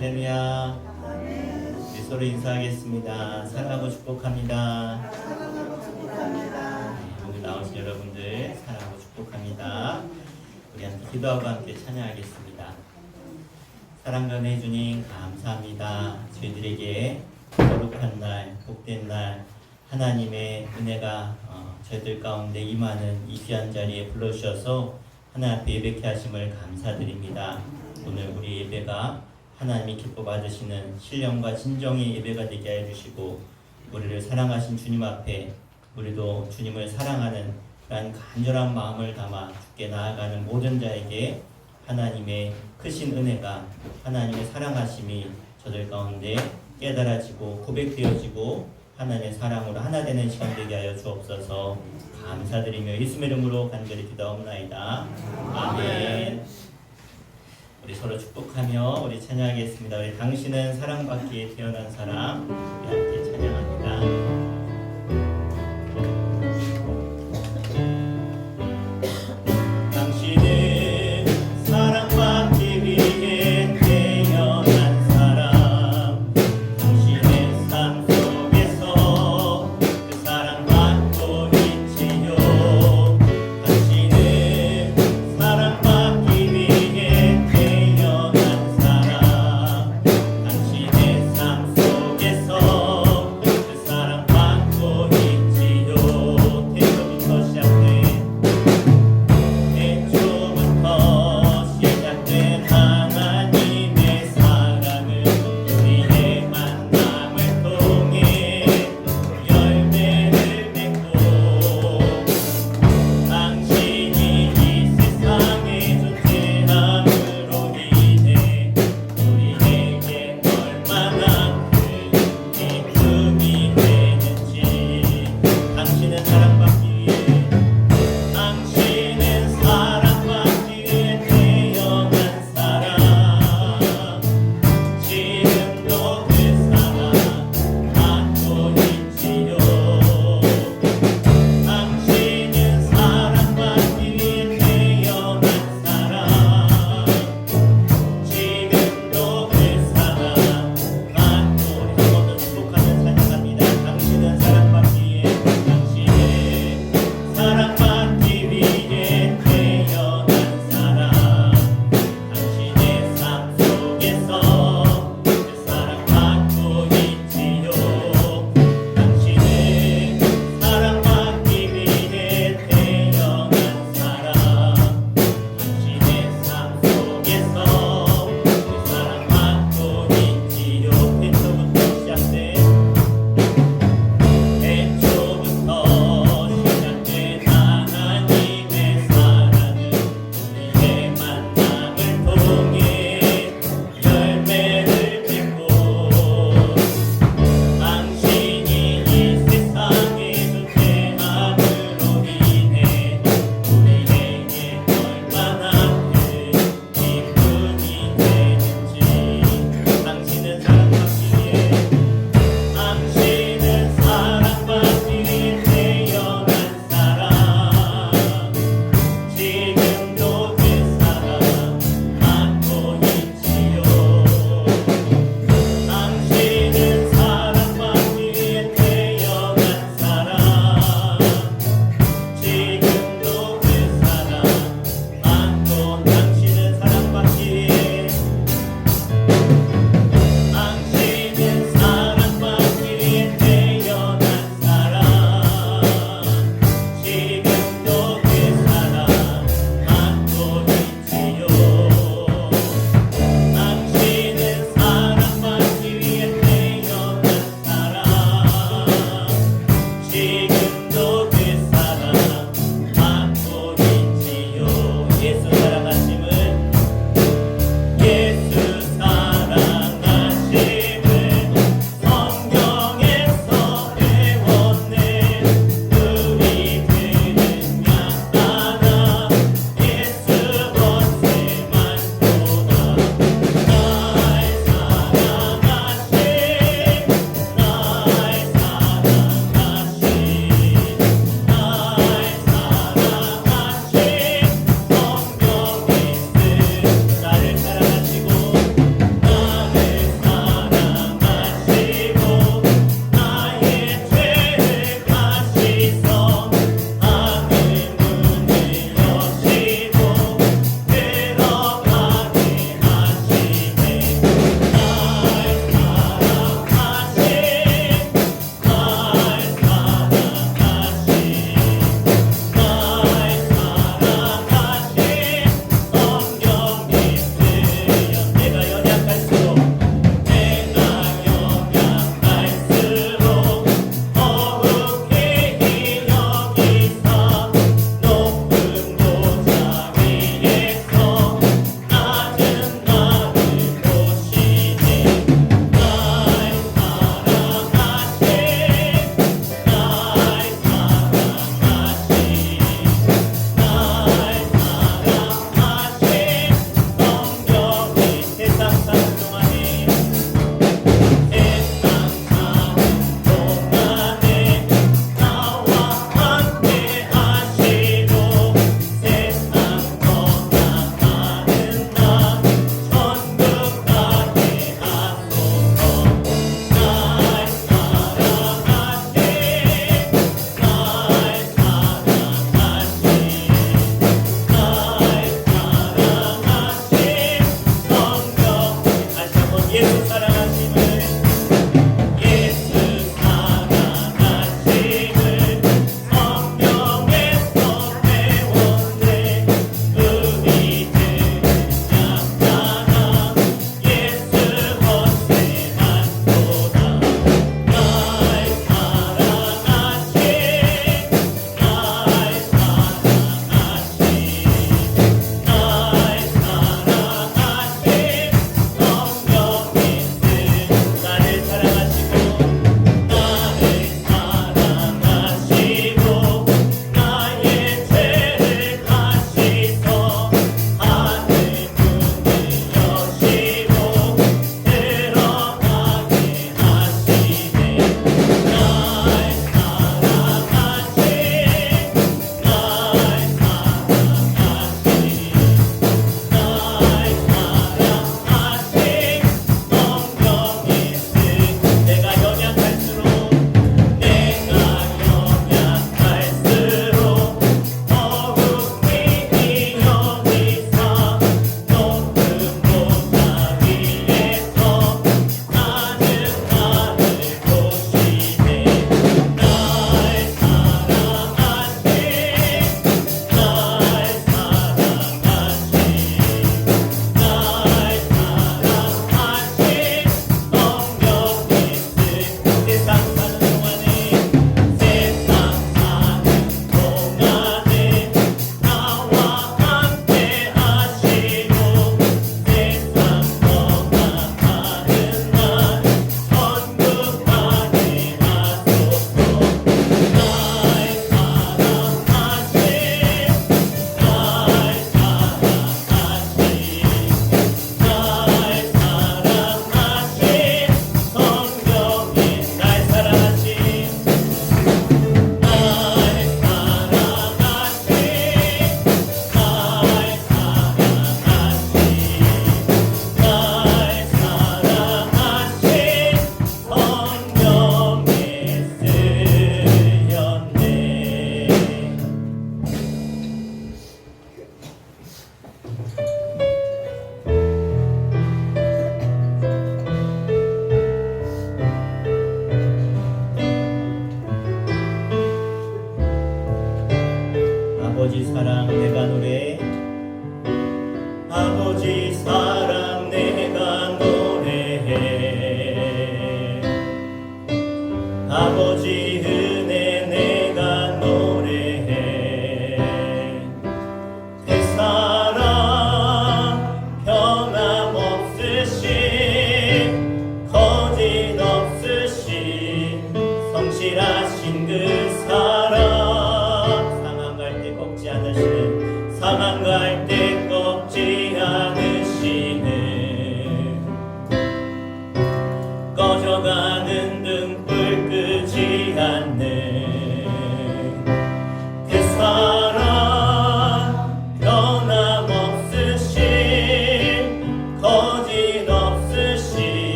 할렐루야. 우리 서로 인사하겠습니다. 사랑하고 축복합니다. 오늘 나오신 여러분들 사랑하고 축복합니다. 우리 함께 기도하고 함께 찬양하겠습니다. 사랑받는 주님 감사합니다. 저희들에게 거룩한 날, 복된 날 하나님의 은혜가 저희들 가운데 임하는 이 귀한 자리에 불러주셔서 하나님 앞에 예배케 하심을 감사드립니다. 오늘 우리 예배가 하나님이 기뻐 받으시는 신령과 진정의 예배가 되게 해주시고 우리를 사랑하신 주님 앞에 우리도 주님을 사랑하는 그런 간절한 마음을 담아 주께 나아가는 모든 자에게 하나님의 크신 은혜가 하나님의 사랑하심이 저들 가운데 깨달아지고 고백되어지고 하나님의 사랑으로 하나 되는 시간 되게 하여 주옵소서. 감사드리며 예수의 이름으로 간절히 기도하옵나이다. 아멘. 우리 서로 축복하며 우리 찬양하겠습니다. 우리 당신은 사랑받기에 태어난 사람, 우리 함께 찬양합니다.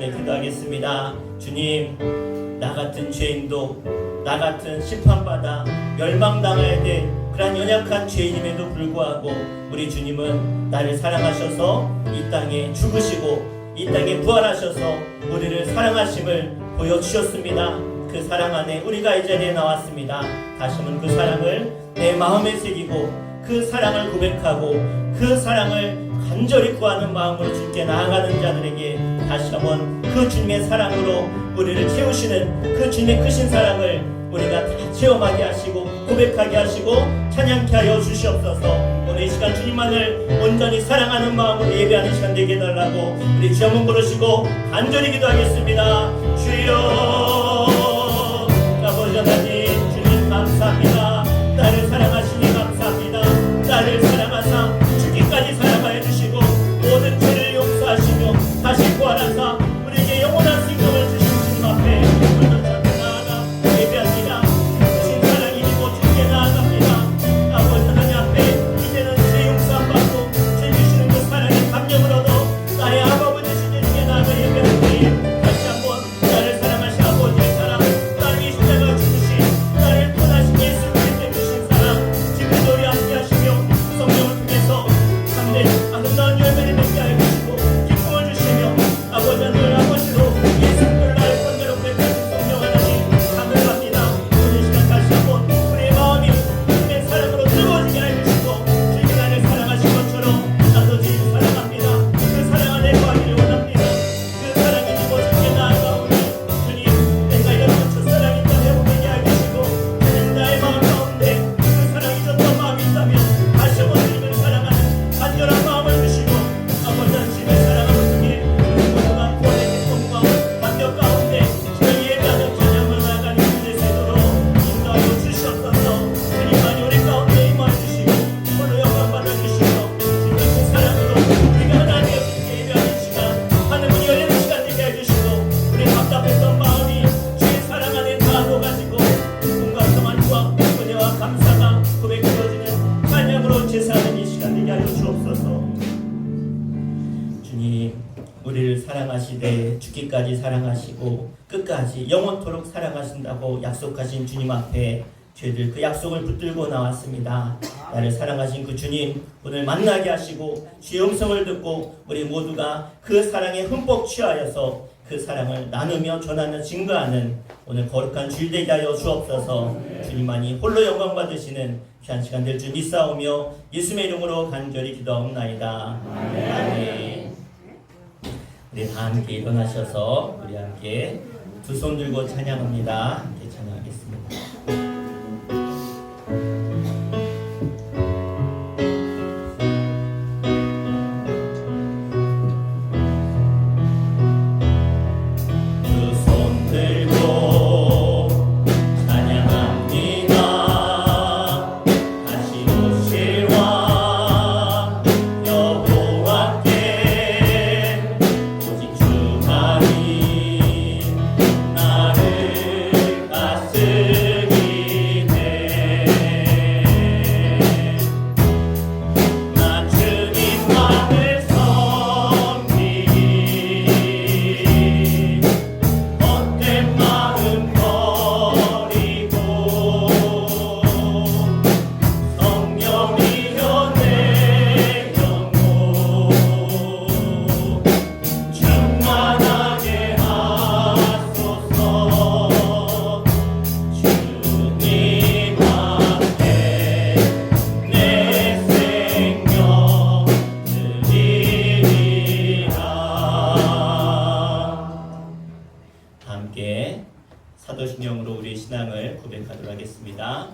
말씀에 기도하겠습니다. 주님, 나 같은 죄인도, 나 같은 심판받아 멸망당해야 될 그런 연약한 죄인임에도 불구하고 우리 주님은 나를 사랑하셔서 이 땅에 죽으시고 이 땅에 부활하셔서 우리를 사랑하심을 보여주셨습니다. 그 사랑 안에 우리가 이 자리에 나왔습니다. 다시 한번 그 사랑을 내 마음에 새기고 그 사랑을 고백하고 그 사랑을 간절히 구하는 마음으로 주께 나아가는 자들에게 다시 한번 그 주님의 사랑으로 우리를 채우시는 그 주님의 크신 사랑을 우리가 다 체험하게 하시고 고백하게 하시고 찬양케 하여 주시옵소서. 오늘 이 시간 주님만을 온전히 사랑하는 마음으로 예배하는 시간 되게 해달라고 우리 주 한번 부르시고 간절히 기도하겠습니다. 주여, 아버지 하나님, 주님 감사합니다. 나를 사랑하시니 감사합니다. 나를 사랑하사 죽기까지 사랑하여 주시고 모든 죄를 용서하시며 다시 부활하사 우리에게 영원한 생명을 주신 주님 앞에 오늘 저렇게 나아가 예배합니다. 주신 사랑이 있고 주께 나아갑니다. 아버지 하나님 앞에 이제는 죄 용서 받고 죄 주시는 그 사랑의 감명을 얻어 나의 아버지 되신 주님께 나아가 예배할 때에 다시 한번 나를 사랑하신 아버지의 사랑, 나를 이 십자가 죽으신 나를 떠나신 예수 그리스도의 주신 사랑 지금도 우리 함께 하시며 성령을 통해서 참된 아름다운 열매를 맺게 하여 주시고 기쁨을 주시며 아버지 하늘 아버지로 예수 그리스도를 나의 권대로 맺어진 성령 하나님 감사합니다. 오늘 시간 다시 한번 우리의 마음이 주님의 사랑으로 뜨거워지게 하여 주시고 주님이 나를 사랑하신 것처럼 나도 주님 사랑합니다. 그 사랑 안에 거하기를 원합니다. 그 사랑이 주고 주께 나아가오니 주님, 내가 이런 첫사랑인 걸 회복하게 하여 주시고 주님 나의 마음 가운데 그 사랑이 졌던 마음이 있다면 다시 한번 주님을 사랑하는 간절한 마음을 주시고 아버지 하나님을 사랑하는 중에 우리 모두가 구원의 기쁨과 감격 가운데 주님 예배하는 찬양을 나아가는 주의 세도록 인도하여 주시옵소서. 주님만이 우리 가운데 임하여 주시고 홀로 영광 받아주시고 주님의 그 사랑으로 우리가 하나님의 주께 예배하는 시간 하늘문이 열리는 시간 되게 해주시고 우리 답답했던 마음이 주의 사랑 안에 다 녹아지고 기쁨과 평안과 은혜와 감사가 고백되어지는 찬양으로 제사하는 이 시간 되게 하여 주옵소서. 주님, 우리를 사랑하시되 죽기까지 사랑하시고 끝까지 영원토록 사랑하신다고 약속하신 주님 앞에 저희들 그 약속을 붙들고 나왔습니다. 나를 사랑하신 그 주님 오늘 만나게 하시고 주의 음성을 듣고 우리 모두가 그 사랑에 흠뻑 취하여서 그 사랑을 나누며 전하며 증거하는 오늘 거룩한 주일 되게 하여 주옵소서. 주님만이 홀로 영광 받으시는 귀한 시간 될 줄 믿사오며 예수의 이름으로 간절히 기도하옵나이다. 아멘. 우리 다 함께 일어나셔서 우리 함께 두 손 들고 찬양합니다. 함께 찬양하겠습니다. 사도신경으로 우리의 신앙을 고백하도록 하겠습니다.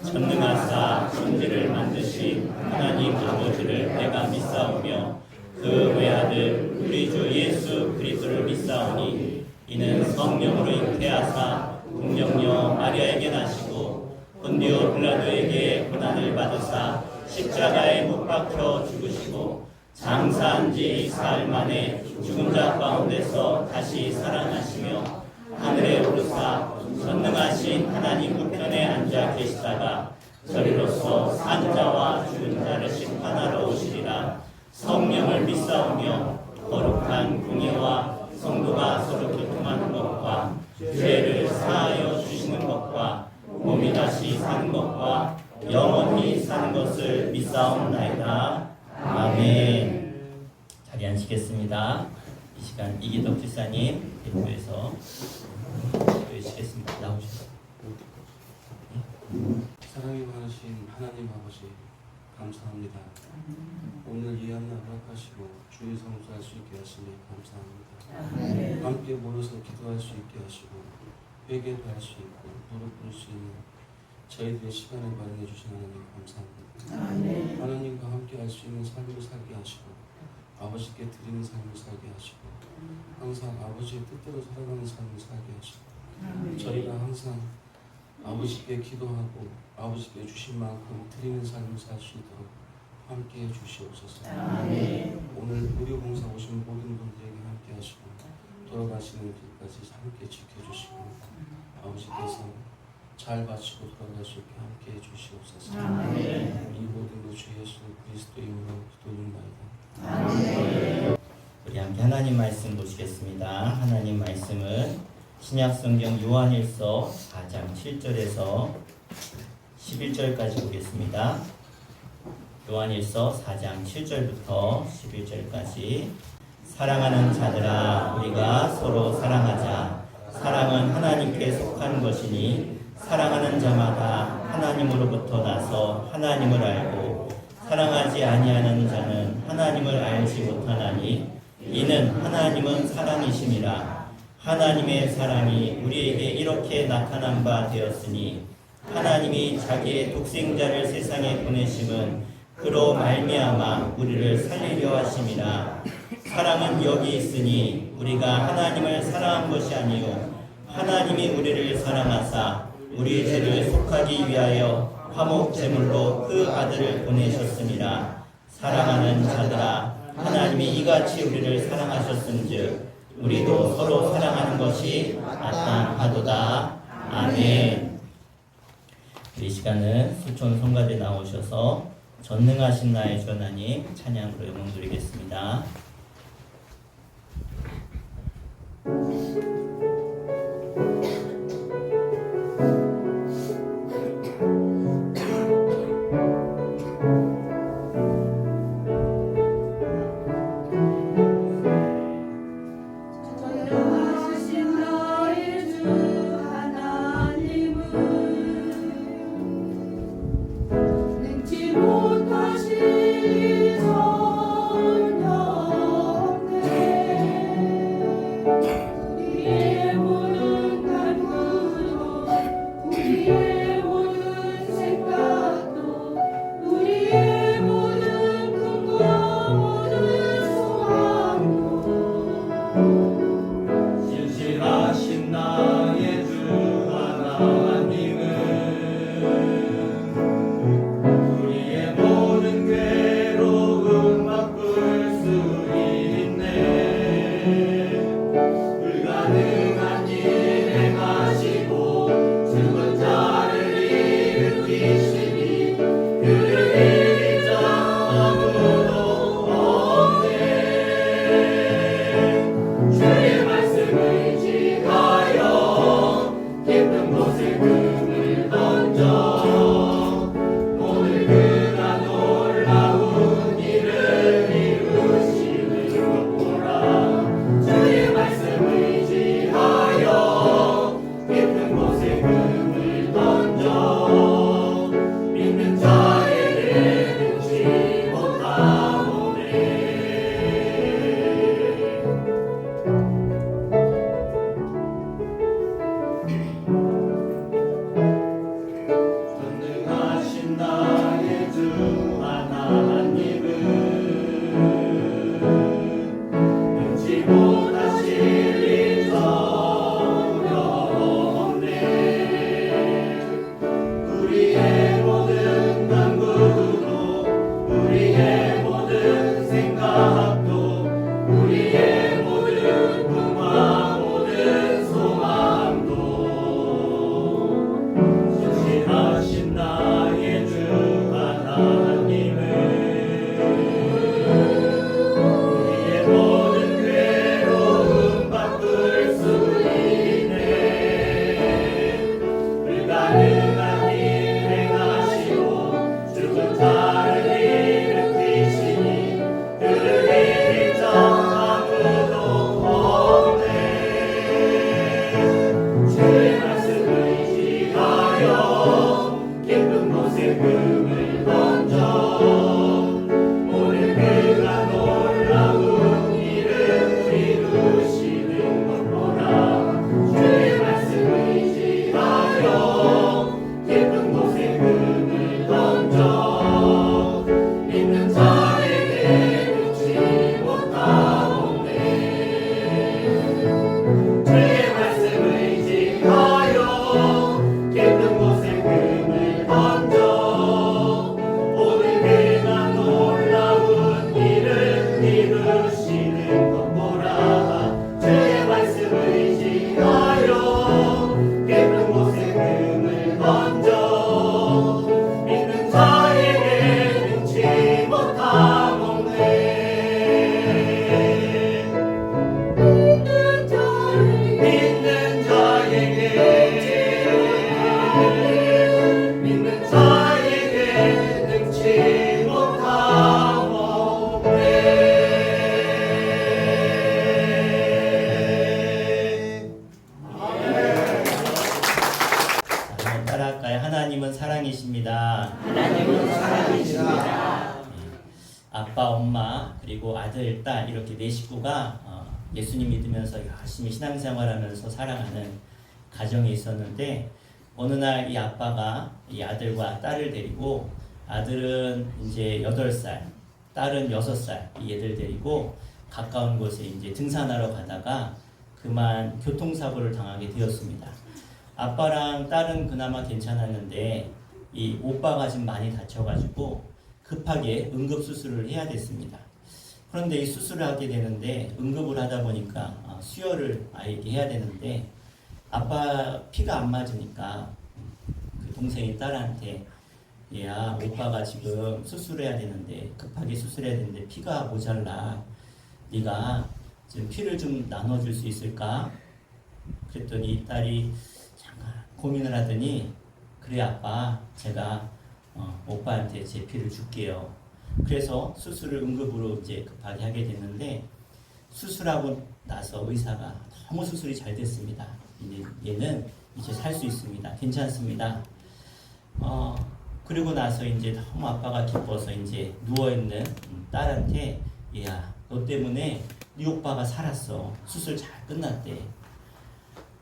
전능하사 천지를 만드신 하나님 아버지를 내가 믿사오며 그 외아들 우리 주 예수 그리스도를 믿사오니 이는 성령으로 잉태하사 동정녀 마리아에게 나시고 본디오 빌라도에게 고난을 받으사 십자가에 못 박혀 죽으시고 장사한 지 사흘 만에 죽은 자 가운데서 다시 살아나시며 하늘에 오르사 전능하신 하나님 우편에 앉아 계시다가 저리로서 산 자와 죽은 자를 심판하러 오시리라. 성령을 믿사오며 거룩한 공예와 성도가 서로 교통하는 것과 죄를 사하여 주시는 것과 몸이 다시 사는 것과 영원히 사는 것을 믿사옵나이다. 아멘. 자리 앉으시겠습니다. 이 시간 이기덕 집사님 대표에서 기도해주시겠습니다. 나오시죠. 사랑이 많으신 하나님 아버지 감사합니다. 오늘 이 한날 허락하시고 주의 성수할 수 있게 하시니 감사합니다. 함께 모여서 기도할 수 있게 하시고 회개도 할 수 있고 무릎 꿇을 수 있는 저희들의 시간을 마련해 주신 하나님 감사합니다. 하나님과 함께 할 수 있는 삶을 살게 하시고 아버지께 드리는 삶을 살게 하시고 항상 아버지의 뜻대로 살아가는 삶을 살게 하시고 저희가 항상 아버지께 기도하고 아버지께 주신 만큼 드리는 삶을 살 수 있도록 함께해 주시옵소서. 오늘 의료봉사 오신 모든 분들에게 함께 하시고 돌아가시는 길까지 함께 지켜주시고 아버지께서 잘 바치고 돌아갈 수 있게 함께해 주시옵소서. 이 모든 것 주 예수 그리스도 이름으로 기도드립니다. 우리 함께 하나님 말씀 보시겠습니다. 하나님 말씀은 신약성경 요한일서 4장 7절에서 11절까지 보겠습니다. 요한일서 4장 7절부터 11절까지 사랑하는 자들아 우리가 서로 사랑하자. 사랑은 하나님께 속한 것이니 사랑하는 자마다 하나님으로부터 나서 하나님을 알고 사랑하지 아니하는 자는 하나님을 알지 못하나니 이는 하나님은 사랑이심이라. 하나님의 사랑이 우리에게 이렇게 나타난 바 되었으니 하나님이 자기의 독생자를 세상에 보내심은 그로 말미암아 우리를 살리려 하심이라. 사랑은 여기 있으니 우리가 하나님을 사랑한 것이 아니요 하나님이 우리를 사랑하사 우리 죄를 속하기 위하여 화목 제물로 그 아들을 보내셨음이라. 사랑하는 자들아 하나님이 이같이 우리를 사랑하셨은즉 우리도 서로 사랑하는 것이 마땅하도다. 아멘. 이 시간은 수촌 성가대 나오셔서 전능하신 나의 주 하나님 찬양으로 영광 드리겠습니다. 못하시니 전혀 엄마 그리고 아들, 딸 이렇게 네 식구가 예수님 믿으면서 열심히 신앙생활하면서 살아가는 가정이 있었는데 어느 날 이 아빠가 이 아들과 딸을 데리고 아들은 이제 8살, 딸은 6살 이 애들 데리고 가까운 곳에 이제 등산하러 가다가 그만 교통사고를 당하게 되었습니다. 아빠랑 딸은 그나마 괜찮았는데 이 오빠가 지금 많이 다쳐가지고 급하게 응급수술을 해야 됐습니다. 그런데 이 수술을 하게 되는데 응급을 하다 보니까 수혈을 아이에게 해야 되는데 아빠 피가 안 맞으니까 그 동생이 딸한테 얘야 오빠가 지금 수술해야 되는데 급하게 수술해야 되는데 피가 모자라 네가 지금 피를 좀 나눠줄 수 있을까? 그랬더니 딸이 잠깐 고민을 하더니 그래 아빠 제가 오빠한테 제 피를 줄게요. 그래서 수술을 응급으로 이제 급하게 하게 됐는데 수술하고 나서 의사가 너무 수술이 잘 됐습니다. 얘는 이제 살 수 있습니다. 괜찮습니다. 그리고 나서 이제 너무 아빠가 기뻐서 이제 누워있는 딸한테 얘야 너 때문에 네 오빠가 살았어. 수술 잘 끝났대.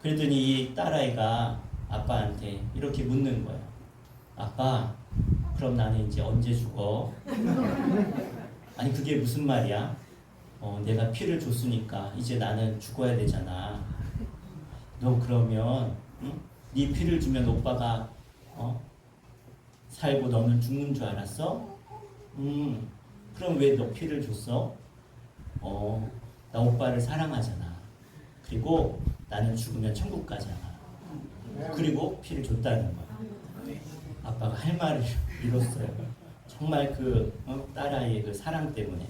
그랬더니 이 딸아이가 아빠한테 이렇게 묻는 거예요. 아빠 그럼 나는 이제 언제 죽어? 아니 그게 무슨 말이야? 내가 피를 줬으니까 이제 나는 죽어야 되잖아. 너 그러면 응? 네 피를 주면 오빠가 살고 너는 죽는 줄 알았어? 그럼 왜 너 피를 줬어? 나 오빠를 사랑하잖아. 그리고 나는 죽으면 천국 가잖아. 그리고 피를 줬다는 거야. 아빠가 할 말을 잃었어요. 정말 그 딸아이의 그 사랑 때문에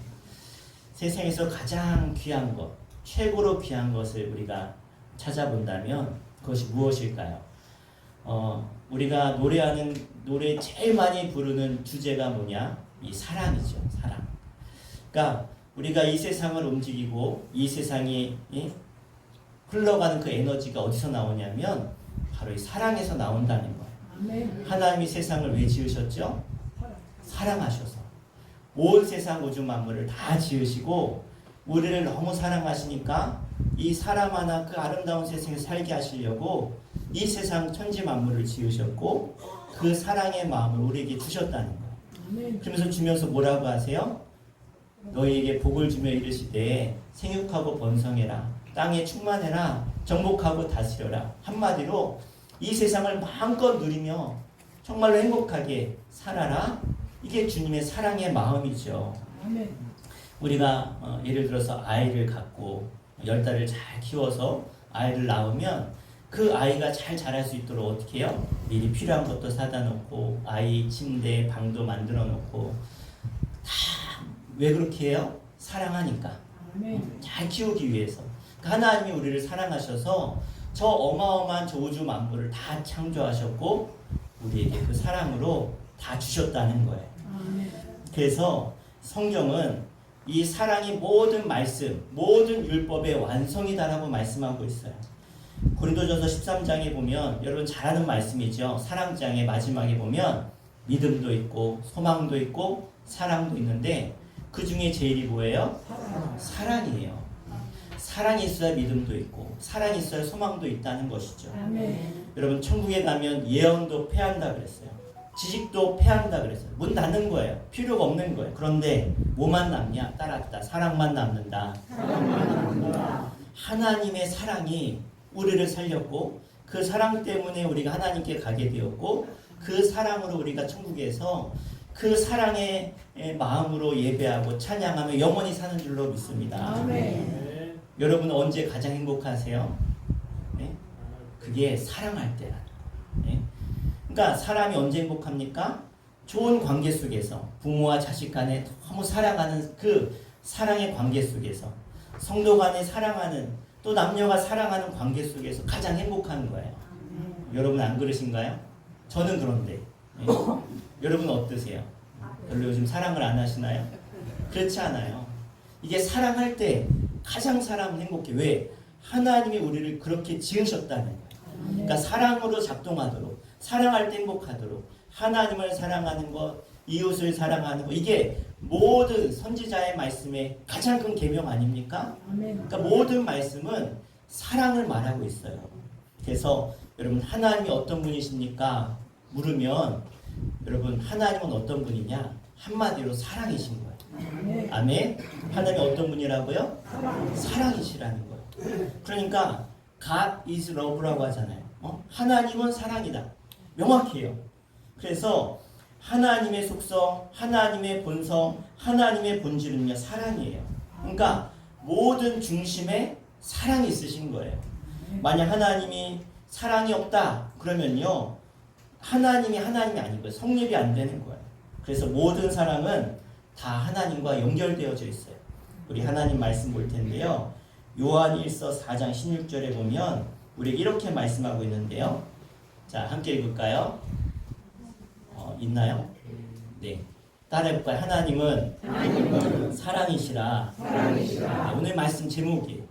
세상에서 가장 귀한 것, 최고로 귀한 것을 우리가 찾아본다면 그것이 무엇일까요? 우리가 노래 제일 많이 부르는 주제가 뭐냐? 이 사랑이죠. 사랑. 그러니까 우리가 이 세상을 움직이고 이 세상이 흘러가는 그 에너지가 어디서 나오냐면 바로 이 사랑에서 나온다는 거예요. 하나님이 세상을 왜 지으셨죠? 사랑하셔서. 온 세상 우주 만물을 다 지으시고 우리를 너무 사랑하시니까 이 사람 하나 그 아름다운 세상에 살게 하시려고 이 세상 천지 만물을 지으셨고 그 사랑의 마음을 우리에게 주셨다는 거예요. 그러면서 주면서 뭐라고 하세요? 너희에게 복을 주며 이르시되 생육하고 번성해라. 땅에 충만해라. 정복하고 다스려라. 한마디로 이 세상을 마음껏 누리며 정말로 행복하게 살아라. 이게 주님의 사랑의 마음이죠. 우리가 예를 들어서 아이를 갖고 10달을 잘 키워서 아이를 낳으면 그 아이가 잘 자랄 수 있도록 어떻게 해요? 미리 필요한 것도 사다 놓고 아이 침대, 방도 만들어 놓고 다 왜 그렇게 해요? 사랑하니까. 잘 키우기 위해서. 하나님이 우리를 사랑하셔서 저 어마어마한 저 우주 만물을 다 창조하셨고 우리에게 그 사랑으로 다 주셨다는 거예요. 그래서 성경은 이 사랑이 모든 말씀, 모든 율법의 완성이다라고 말씀하고 있어요. 고린도전서 13장에 보면 여러분 잘 아는 말씀이죠. 사랑장의 마지막에 보면 믿음도 있고 소망도 있고 사랑도 있는데 그 중에 제일이 뭐예요? 사랑이에요. 사랑이 있어야 믿음도 있고 사랑이 있어야 소망도 있다는 것이죠. 여러분 천국에 가면 예언도 패한다 그랬어요. 지식도 패한다 그랬어요. 문 닫는 거예요. 필요가 없는 거예요. 그런데 뭐만 남냐? 따랐다. 사랑만 남는다. 하나님의 사랑이 우리를 살렸고 그 사랑 때문에 우리가 하나님께 가게 되었고 그 사랑으로 우리가 천국에서 그 사랑의 마음으로 예배하고 찬양하며 영원히 사는 줄로 믿습니다. 아멘. 여러분 언제 가장 행복하세요? 네? 그게 사랑할 때라. 네? 그러니까 사람이 언제 행복합니까? 좋은 관계 속에서 부모와 자식 간에 너무 사랑하는 그 사랑의 관계 속에서 성도 간에 사랑하는 또 남녀가 사랑하는 관계 속에서 가장 행복한 거예요. 여러분 안 그러신가요? 저는 그런데 여러분 어떠세요? 별로 요즘 사랑을 안 하시나요? 그렇지 않아요. 이게 사랑할 때 가장 사람은 행복해. 왜? 하나님이 우리를 그렇게 지으셨다는 거예요. 그러니까 사랑으로 작동하도록 사랑할 때 행복하도록 하나님을 사랑하는 것, 이웃을 사랑하는 것 이게 모든 선지자의 말씀의 가장 큰 계명 아닙니까? 그러니까 모든 말씀은 사랑을 말하고 있어요. 그래서 여러분 하나님이 어떤 분이십니까? 물으면 여러분 하나님은 어떤 분이냐? 한마디로 사랑이신 거예요. 아멘. 하나님이 어떤 분이라고요? 사랑이시라는 거예요. 그러니까 God is love라고 하잖아요. 하나님은 사랑이다. 명확해요. 그래서 하나님의 속성, 하나님의 본성, 하나님의 본질은요 사랑이에요. 그러니까 모든 중심에 사랑이 있으신 거예요. 만약 하나님이 사랑이 없다 그러면요 하나님이 아니고요 성립이 안 되는 거예요. 그래서 모든 사랑은 다 하나님과 연결되어져 있어요. 우리 하나님 말씀 볼 텐데요. 요한일서 4장 16절에 보면 우리에게 이렇게 말씀하고 있는데요. 자, 함께 읽을까요? 있나요? 네. 따라해볼까요? 하나님은 사랑이시라. 네, 오늘 말씀 제목이에요.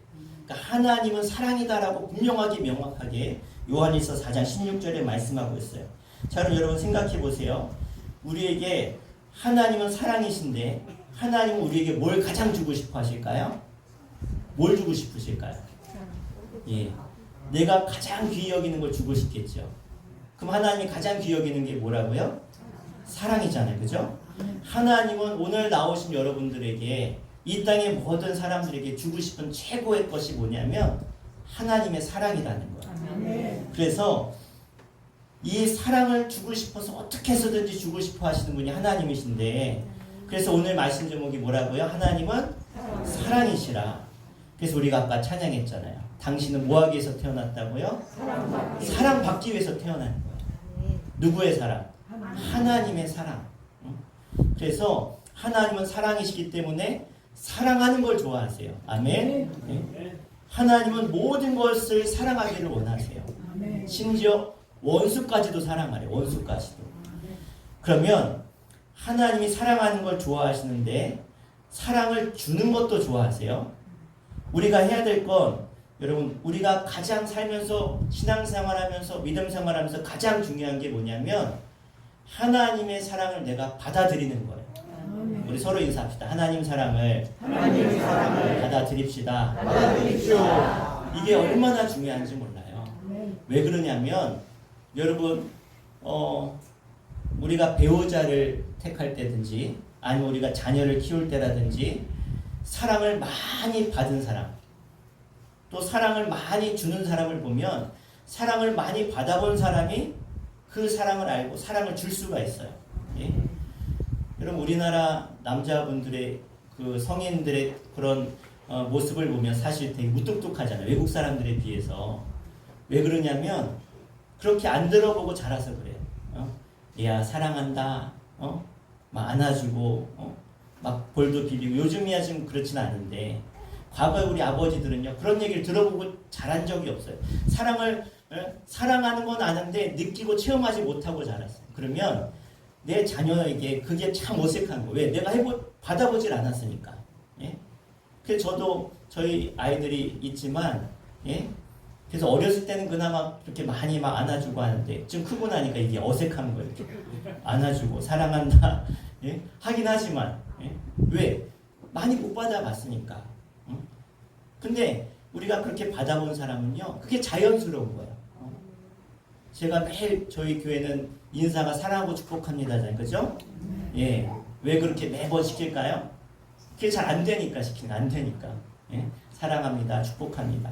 그러니까 하나님은 사랑이다라고 분명하게 명확하게 요한일서 4장 16절에 말씀하고 있어요. 자, 그럼 여러분 생각해 보세요. 우리에게 하나님은 사랑이신데 하나님은 우리에게 뭘 가장 주고 싶어 하실까요? 뭘 주고 싶으실까요? 예, 내가 가장 귀히 여기는 걸 주고 싶겠죠. 그럼 하나님이 가장 귀히 여기는 게 뭐라고요? 사랑이잖아요. 그죠? 하나님은 오늘 나오신 여러분들에게 이 땅의 모든 사람들에게 주고 싶은 최고의 것이 뭐냐면 하나님의 사랑이라는 거예요. 그래서 이 사랑을 주고 싶어서 어떻게 해서든지 주고 싶어 하시는 분이 하나님이신데 그래서 오늘 말씀 제목이 뭐라고요? 하나님은 사랑이시라. 그래서 우리가 아까 찬양했잖아요. 당신은 뭐 하기 위해서 태어났다고요? 사랑받기 위해서 태어난 거예요. 누구의 사랑? 하나님의 사랑. 그래서 하나님은 사랑이시기 때문에 사랑하는 걸 좋아하세요. 아멘. 네. 하나님은 모든 것을 사랑하기를 원하세요. 심지어 원수까지도 사랑하래요. 원수까지도. 그러면 하나님이 사랑하는 걸 좋아하시는데 사랑을 주는 것도 좋아하세요. 우리가 해야 될 건 여러분 우리가 가장 살면서 신앙생활하면서 믿음생활하면서 가장 중요한 게 뭐냐면 하나님의 사랑을 내가 받아들이는 거예요. 우리 서로 인사합시다. 하나님 사랑을 받아들입시다. 이게 얼마나 중요한지 몰라요. 왜 그러냐면 여러분 우리가 배우자를 택할 때든지 아니면 우리가 자녀를 키울 때라든지 사랑을 많이 받은 사람 또 사랑을 많이 주는 사람을 보면 사랑을 많이 받아본 사람이 그 사랑을 알고 사랑을 줄 수가 있어요. 예? 여러분 우리나라 남자분들의 그 성인들의 그런 모습을 보면 사실 되게 무뚝뚝하잖아요. 외국 사람들에 비해서. 왜 그러냐면 그렇게 안 들어보고 자라서 그래요. 야 사랑한다. 막 안아주고 막 볼도 비비고 요즘이야 좀 그렇진 않은데 과거에 우리 아버지들은요 그런 얘기를 들어보고 자란 적이 없어요. 사랑을 사랑하는 건 아는데 느끼고 체험하지 못하고 자랐어요. 그러면 내 자녀에게 그게 참 어색한 거예요. 왜? 내가 받아보질 않았으니까. 예? 그래서 저도 저희 아이들이 있지만 예? 그래서 어렸을 때는 그나마 그렇게 많이 막 안아주고 하는데 좀 크고 나니까 이게 어색한 거예요. 이렇게 안아주고 사랑한다 예? 하긴 하지만 예? 왜? 많이 못 받아봤으니까. 근데 우리가 그렇게 받아본 사람은요 그게 자연스러운 거예요. 제가 매일 저희 교회는 인사가 사랑하고 축복합니다잖아요. 그죠? 예. 왜 그렇게 매번 시킬까요? 그게 잘 안 되니까 시키는 안 되니까. 예? 사랑합니다. 축복합니다.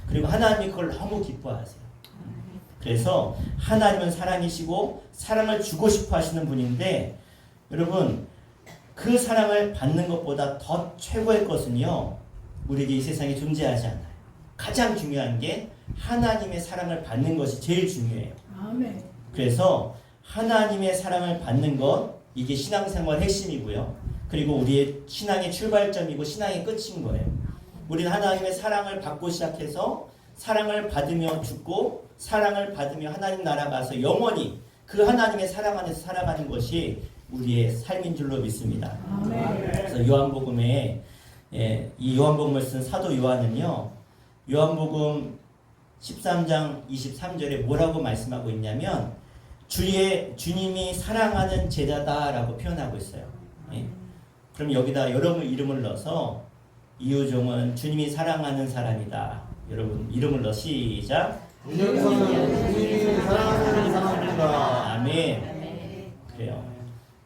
그리고 하나님이 그걸 너무 기뻐하세요. 그래서 하나님은 사랑이시고 사랑을 주고 싶어 하시는 분인데 여러분 그 사랑을 받는 것보다 더 최고의 것은요 우리에게 이 세상에 존재하지 않아요. 가장 중요한 게 하나님의 사랑을 받는 것이 제일 중요해요. 아멘. 그래서 하나님의 사랑을 받는 것 이게 신앙생활 핵심이고요. 그리고 우리의 신앙의 출발점이고 신앙의 끝인 거예요. 우리는 하나님의 사랑을 받고 시작해서 사랑을 받으며 죽고 사랑을 받으며 하나님 나라 가서 영원히 그 하나님의 사랑 안에서 살아가는 것이 우리의 삶인 줄로 믿습니다. 아멘. 그래서 요한복음에 이 요한복음을 쓴 사도 요한은요. 요한복음 13장 23절에 뭐라고 말씀하고 있냐면 주님이 사랑하는 제자다라고 표현하고 있어요. 예? 그럼 여기다 여러분 이름을 넣어서 이우종은 주님이 사랑하는 사람이다. 여러분 이름을 넣어 시작. 윤영선은 주님이 사랑하는 사람입니다. 아멘. 그래요.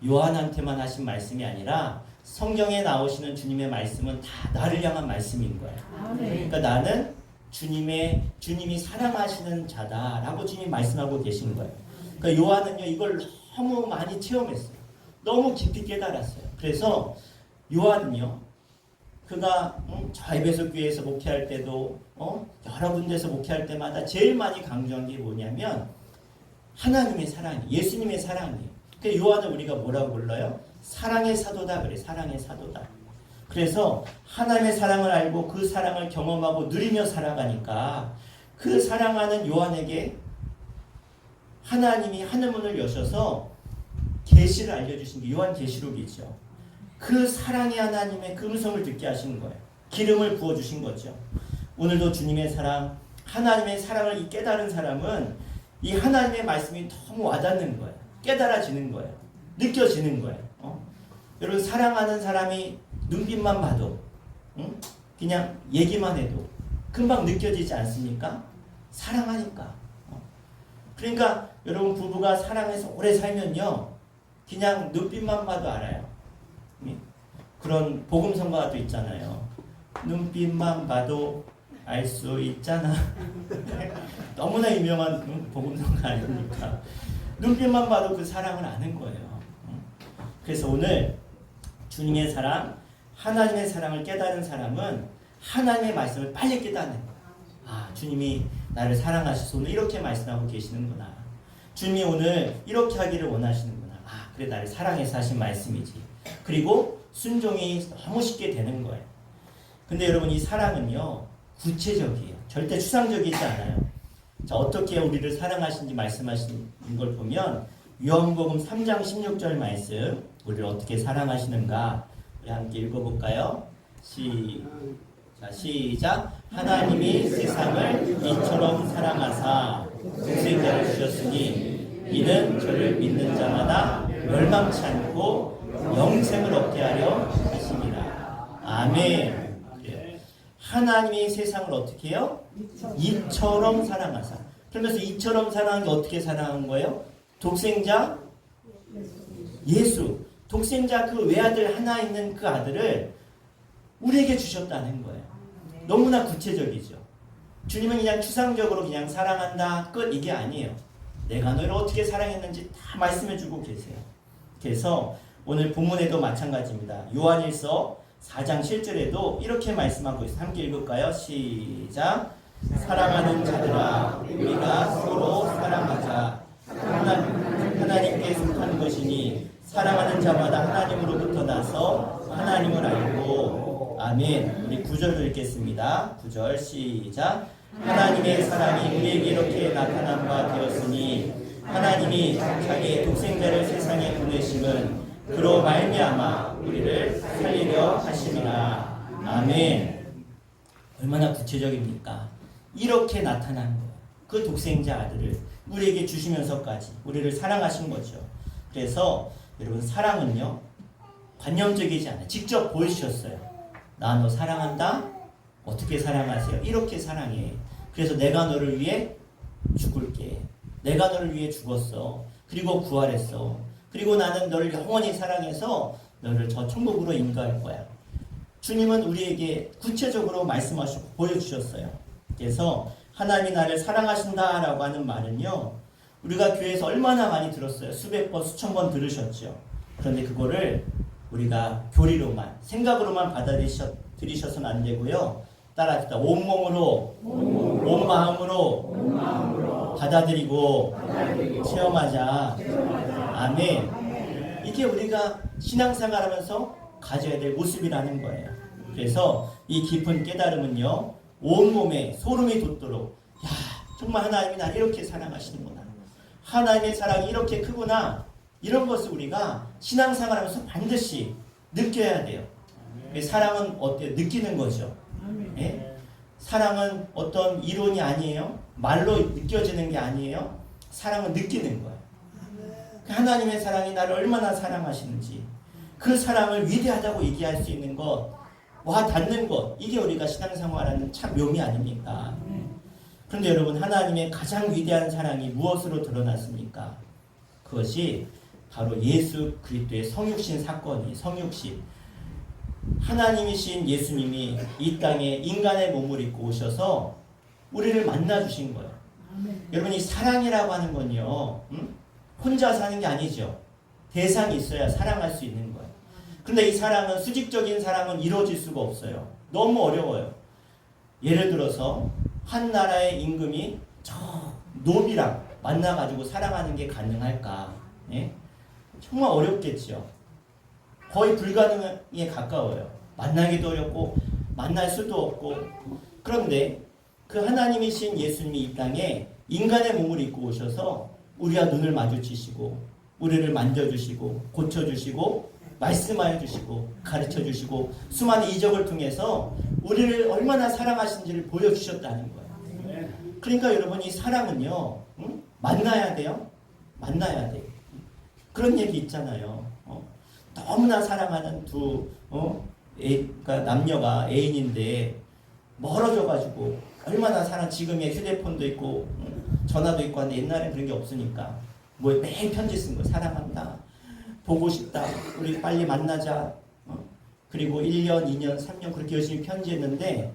요한한테만 하신 말씀이 아니라 성경에 나오시는 주님의 말씀은 다 나를 향한 말씀인 거예요. 그러니까 나는 주님이 사랑하시는 자다라고 주님이 말씀하고 계신 거예요. 그러니까 요한은요 이걸 너무 많이 체험했어요. 너무 깊이 깨달았어요. 그래서 요한은요 그가 저 에베소 교회에서 목회할 때도 여러 군데서 목회할 때마다 제일 많이 강조한 게 뭐냐면 하나님의 사랑이, 예수님의 사랑이에요. 그러니까 요한을 우리가 뭐라고 불러요? 사랑의 사도다 그래. 사랑의 사도다. 그래서 하나님의 사랑을 알고 그 사랑을 경험하고 누리며 살아가니까 그 사랑하는 요한에게 하나님이 하늘문을 여셔서 계시를 알려주신 게 요한계시록이죠. 그 사랑의 하나님의 그 음성을 듣게 하신 거예요. 기름을 부어주신 거죠. 오늘도 주님의 사랑, 하나님의 사랑을 깨달은 사람은 이 하나님의 말씀이 너무 와닿는 거예요. 깨달아지는 거예요. 느껴지는 거예요. 여러분 사랑하는 사람이 눈빛만 봐도 그냥 얘기만 해도 금방 느껴지지 않습니까? 사랑하니까. 그러니까 여러분 부부가 사랑해서 오래 살면요 그냥 눈빛만 봐도 알아요. 그런 복음성가가 또 있잖아요. 눈빛만 봐도 알 수 있잖아. 너무나 유명한 복음성가 아닙니까? 눈빛만 봐도 그 사랑을 아는 거예요. 그래서 오늘 주님의 사랑, 하나님의 사랑을 깨달은 사람은 하나님의 말씀을 빨리 깨닫는 거예요. 아, 주님이 나를 사랑하셔서 오늘 이렇게 말씀하고 계시는구나. 주님이 오늘 이렇게 하기를 원하시는구나. 아, 그래 나를 사랑해서 하신 말씀이지. 그리고 순종이 너무 쉽게 되는 거예요. 근데 여러분 이 사랑은요 구체적이에요. 절대 추상적이지 않아요. 자, 어떻게 우리를 사랑하신지 말씀하신 걸 보면 요한복음 3장 16절 말씀 우리를 어떻게 사랑하시는가 우리 함께 읽어볼까요? 시작. 하나님이 세상을 이처럼 사랑하사 독생자를 주셨으니 이는 저를 믿는 자마다 멸망치 않고 영생을 얻게 하려 하심이라. 아멘. 하나님이 세상을 어떻게 해요? 이처럼 사랑하사. 그러면서 이처럼 사랑한 게 어떻게 사랑한 거예요? 독생자 예수. 독생자 그 외아들 하나 있는 그 아들을 우리에게 주셨다는 거예요. 너무나 구체적이죠. 주님은 그냥 추상적으로 그냥 사랑한다 끝 이게 아니에요. 내가 너를 어떻게 사랑했는지 다 말씀해주고 계세요. 그래서 오늘 본문에도 마찬가지입니다. 요한일서 4장 7절에도 이렇게 말씀하고 있어요. 함께 읽을까요? 시작. 사랑하는 자들아 우리가 서로 사랑하자. 하나님께 속한 것이니 사랑하는 자마다 하나님으로부터 나서 하나님을 알고. 아멘. 우리 9절도 읽겠습니다. 9절 시작. 하나님의 사랑이 우리에게 이렇게 나타난 바 되었으니 하나님이 자기의 독생자를 세상에 보내심은 그로 말미암아 우리를 살리려 하심이라. 아멘. 얼마나 구체적입니까? 이렇게 나타난 거예요. 그 독생자 아들을 우리에게 주시면서까지 우리를 사랑하신 거죠. 그래서 여러분 사랑은요 관념적이지 않아요. 직접 보여주셨어요. 나 너 사랑한다? 어떻게 사랑하세요? 이렇게 사랑해. 그래서 내가 너를 위해 죽을게. 내가 너를 위해 죽었어. 그리고 부활했어. 그리고 나는 너를 영원히 사랑해서 너를 저 천국으로 인도할 거야. 주님은 우리에게 구체적으로 말씀하시고 보여주셨어요. 그래서 하나님이 나를 사랑하신다라고 하는 말은요. 우리가 교회에서 얼마나 많이 들었어요. 수백 번, 수천 번 들으셨죠. 그런데 그거를 우리가 교리로만, 생각으로만 받아들이셔서는 안 되고요. 따라합시다. 온몸으로, 온 마음으로 받아들이고 체험하자. 아멘. 이게 우리가 신앙생활하면서 가져야 될 모습이라는 거예요. 그래서 이 깊은 깨달음은요. 온몸에 소름이 돋도록 야 정말 하나님이 나를 이렇게 사랑하시는구나. 하나님의 사랑이 이렇게 크구나. 이런 것을 우리가 신앙생활하면서 반드시 느껴야 돼요. 사랑은 어때요? 느끼는 거죠. 예? 사랑은 어떤 이론이 아니에요. 말로 느껴지는 게 아니에요. 사랑은 느끼는 거예요. 하나님의 사랑이 나를 얼마나 사랑하시는지 그 사랑을 위대하다고 얘기할 수 있는 것, 와 닿는 것, 이게 우리가 신앙생활하는 참 묘미 아닙니까? 그런데 여러분, 하나님의 가장 위대한 사랑이 무엇으로 드러났습니까? 그것이 바로 예수 그리스도의 성육신 사건이, 성육신. 하나님이신 예수님이 이 땅에 인간의 몸을 입고 오셔서 우리를 만나주신 거예요. 여러분, 이 사랑이라고 하는 건요, 혼자 사는 게 아니죠. 대상이 있어야 사랑할 수 있는 거예요. 그런데 이 사랑은, 수직적인 사랑은 이루어질 수가 없어요. 너무 어려워요. 예를 들어서 한 나라의 임금이 저 노비랑 만나가지고 사랑하는 게 가능할까? 예? 정말 어렵겠죠. 거의 불가능에 가까워요. 만나기도 어렵고 만날 수도 없고. 그런데 그 하나님이신 예수님이 이 땅에 인간의 몸을 입고 오셔서 우리와 눈을 마주치시고 우리를 만져주시고 고쳐주시고 말씀하여 주시고 가르쳐 주시고 수많은 이적을 통해서 우리를 얼마나 사랑하신지를 보여주셨다는 거예요. 그러니까 여러분, 이 사랑은요, 만나야 돼요. 만나야 돼. 그런 얘기 있잖아요. 너무나 사랑하는 그러니까 남녀가 애인인데 멀어져가지고 얼마나 지금의 휴대폰도 있고 전화도 있고 하는데 옛날엔 그런 게 없으니까 뭐 매일 편지 쓴 거, 사랑한다, 보고 싶다, 우리 빨리 만나자, 그리고 1년, 2년, 3년 그렇게 열심히 편지했는데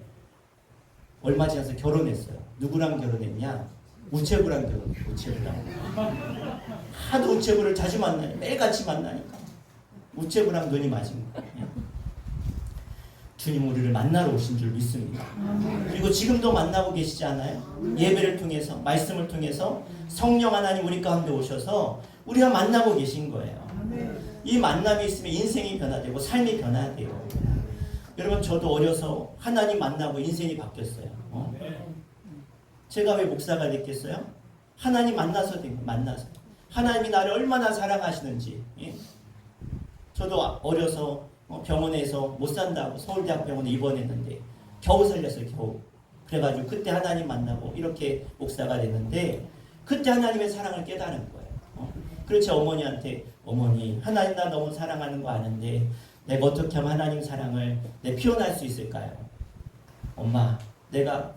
얼마 지나서 결혼했어요. 누구랑 결혼했냐? 우체부랑 결혼했어요. 우체부랑. 하도 우체부를 자주 만나니, 매일같이 만나니까 우체부랑 눈이 맞은 거예요. 주님 우리를 만나러 오신 줄 믿습니다. 그리고 지금도 만나고 계시지 않아요? 예배를 통해서, 말씀을 통해서 성령 하나님 우리 가운데 오셔서 우리가 만나고 계신 거예요. 이 만남이 있으면 인생이 변화되고 삶이 변화돼요. 여러분, 저도 어려서 하나님 만나고 인생이 바뀌었어요. 제가 왜 목사가 됐겠어요? 하나님 만나서 된 거예요. 만나서. 하나님이 나를 얼마나 사랑하시는지. 저도 어려서 병원에서 못 산다고 서울대학병원에 입원했는데 겨우 살렸어요. 겨우. 그래가지고 그때 하나님 만나고 이렇게 목사가 됐는데 그때 하나님의 사랑을 깨달은 거예요. 그렇지, 어머니한테, 어머니 하나님 나 너무 사랑하는 거 아는데 내가 어떻게 하면 하나님 사랑을 표현할 수 있을까요? 엄마, 내가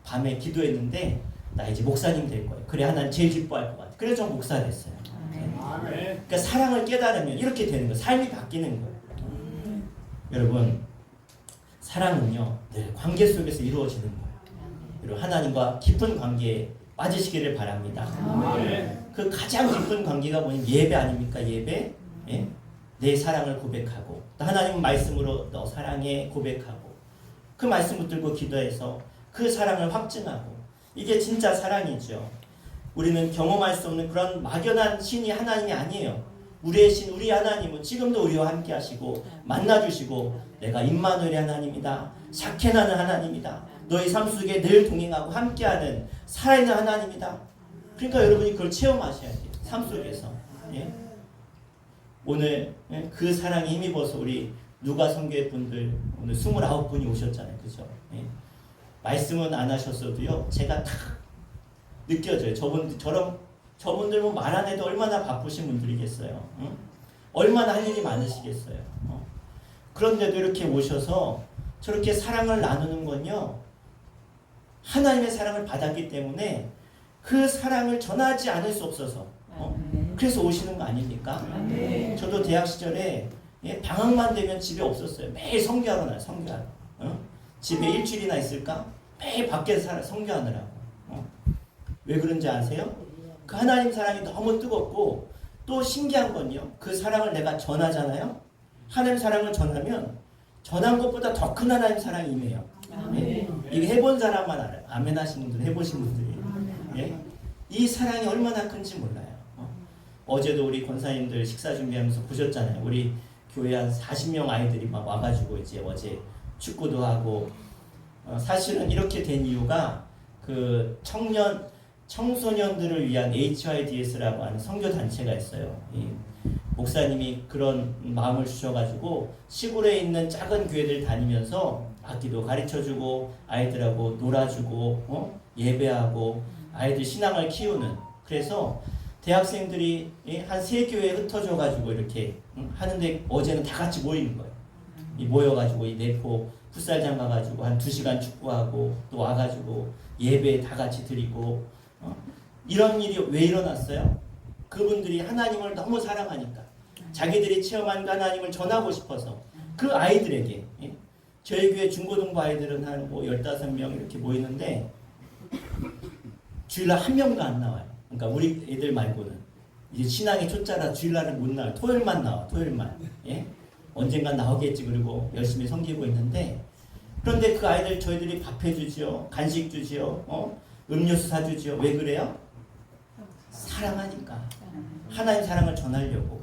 밤에 기도했는데 나 이제 목사님 될 거예요. 그래 하나님 제일 기뻐할 것 같아. 그래서 저 목사 됐어요. 그러니까 사랑을 깨달으면 이렇게 되는 거예요. 삶이 바뀌는 거예요. 여러분, 사랑은요 늘 관계 속에서 이루어지는 거예요. 그리고 하나님과 깊은 관계에 빠지시기를 바랍니다. 그 가장 깊은 관계가 뭐냐면 예배 아닙니까? 예배. 예? 내 사랑을 고백하고 또 하나님 말씀으로 너 사랑해 고백하고 그 말씀 붙들고 기도해서 그 사랑을 확증하고, 이게 진짜 사랑이죠. 우리는 경험할 수 없는 그런 막연한 신이 하나님이 아니에요. 우리의 신, 우리 하나님은 지금도 우리와 함께 하시고 만나주시고 내가 임마누엘의 하나님이다, 샤케나는 하나님이다, 너의 삶 속에 늘 동행하고 함께하는 살아있는 하나님이다. 그러니까 여러분이 그걸 체험하셔야 돼요. 삶 속에서. 예? 오늘 그 사랑에 힘입어서 우리 누가 선교회 분들 오늘 29분이 오셨잖아요. 그죠? 예? 말씀은 안 하셨어도요 제가 다 느껴져요. 저분들 뭐 말 안 해도 얼마나 바쁘신 분들이겠어요. 응? 얼마나 할 일이 많으시겠어요. 그런데도 이렇게 오셔서 저렇게 사랑을 나누는 건요, 하나님의 사랑을 받았기 때문에 그 사랑을 전하지 않을 수 없어서 그래서 오시는 거 아닙니까? 저도 대학 시절에 방학만 되면 집에 없었어요. 매일 선교하러 나요. 선교하러. 집에 일주일이나 있을까? 매일 밖에서 선교하느라고. 왜 그런지 아세요? 그 하나님 사랑이 너무 뜨겁고, 또 신기한 건요, 그 사랑을 내가 전하잖아요. 하나님 사랑을 전하면 전한 것보다 더 큰 하나님 사랑이 임해요. 예? 이거 해본 사람만 알아요. 아멘 하시는 분들, 해보신 분들이. 예? 이 사랑이 얼마나 큰지 몰라요. 어제도 우리 권사님들 식사 준비하면서 보셨잖아요. 우리 교회 한 40명 아이들이 막 와가지고 이제 어제 축구도 하고, 사실은 이렇게 된 이유가 그 청소년들을 위한 HYDS라고 하는 선교 단체가 있어요. 목사님이 그런 마음을 주셔가지고 시골에 있는 작은 교회들 다니면서 악기도 가르쳐주고 아이들하고 놀아주고 예배하고 아이들 신앙을 키우는, 그래서 대학생들이 한 3교회에 흩어져 가지고 이렇게 하는데 어제는 다 같이 모이는 거예요. 모여가지고 이 내포 풋살장 가가지고 한 2시간 축구하고 또 와가지고 예배 다 같이 드리고 이런 일이 왜 일어났어요? 그분들이 하나님을 너무 사랑하니까 자기들이 체험한 그 하나님을 전하고 싶어서 그 아이들에게 저희 교회 중고등부 아이들은 한 뭐 15명 이렇게 모이는데 주일날 한 명도 안 나와요. 그러니까 우리 애들 말고는 이제 신앙이 초짜라 주일날은 못 나와요. 토요일만 나와. 토요일만. 예? 언젠간 나오겠지. 그리고 열심히 섬기고 있는데 그런데 그 아이들 저희들이 밥 해주지요. 간식 주지요. 음료수 사주지요. 왜 그래요? 사랑하니까. 하나님 사랑을 전하려고.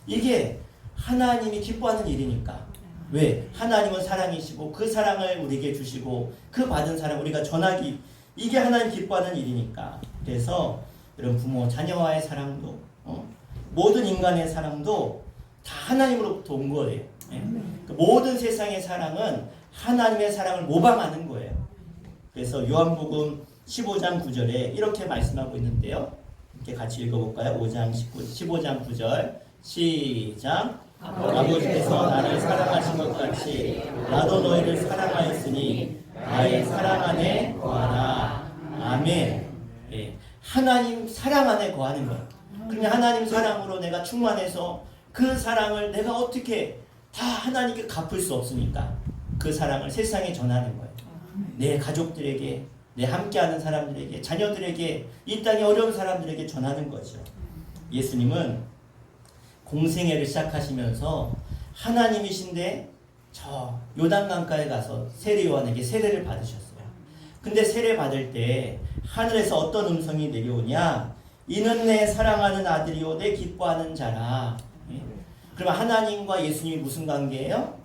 이게 하나님이 기뻐하는 일이니까. 왜? 하나님은 사랑이시고 그 사랑을 우리에게 주시고 그 받은 사랑 우리가 전하기 이게 하나님 기뻐하는 일이니까. 그래서 여러분 부모 자녀와의 사랑도 모든 인간의 사랑도 다 하나님으로부터 온 거예요. 그 모든 세상의 사랑은 하나님의 사랑을 모방하는 거예요. 그래서 요한복음 15장 9절에 이렇게 말씀하고 있는데요. 이렇게 같이 읽어볼까요? 15장 9절 시작. 아버지께서 나를 사랑하신 것 같이 나도 너희를 사랑하였으니 나의 사랑 안에 거하라. 아멘. 예. 하나님 사랑 안에 거하는 거예요. 그러면 하나님 사랑으로 내가 충만해서 그 사랑을 내가 어떻게 다 하나님께 갚을 수 없으니까 그 사랑을 세상에 전하는 거예요. 내 가족들에게, 내 함께하는 사람들에게, 자녀들에게, 이 땅의 어려운 사람들에게 전하는 거죠. 예수님은 공생애를 시작하시면서 하나님이신데 저 요단강가에 가서 세례 요한에게 세례를 받으셨어요. 근데 세례 받을 때 하늘에서 어떤 음성이 내려오냐? 이는 내 사랑하는 아들이요 내 기뻐하는 자라. 그러면 하나님과 예수님이 무슨 관계예요?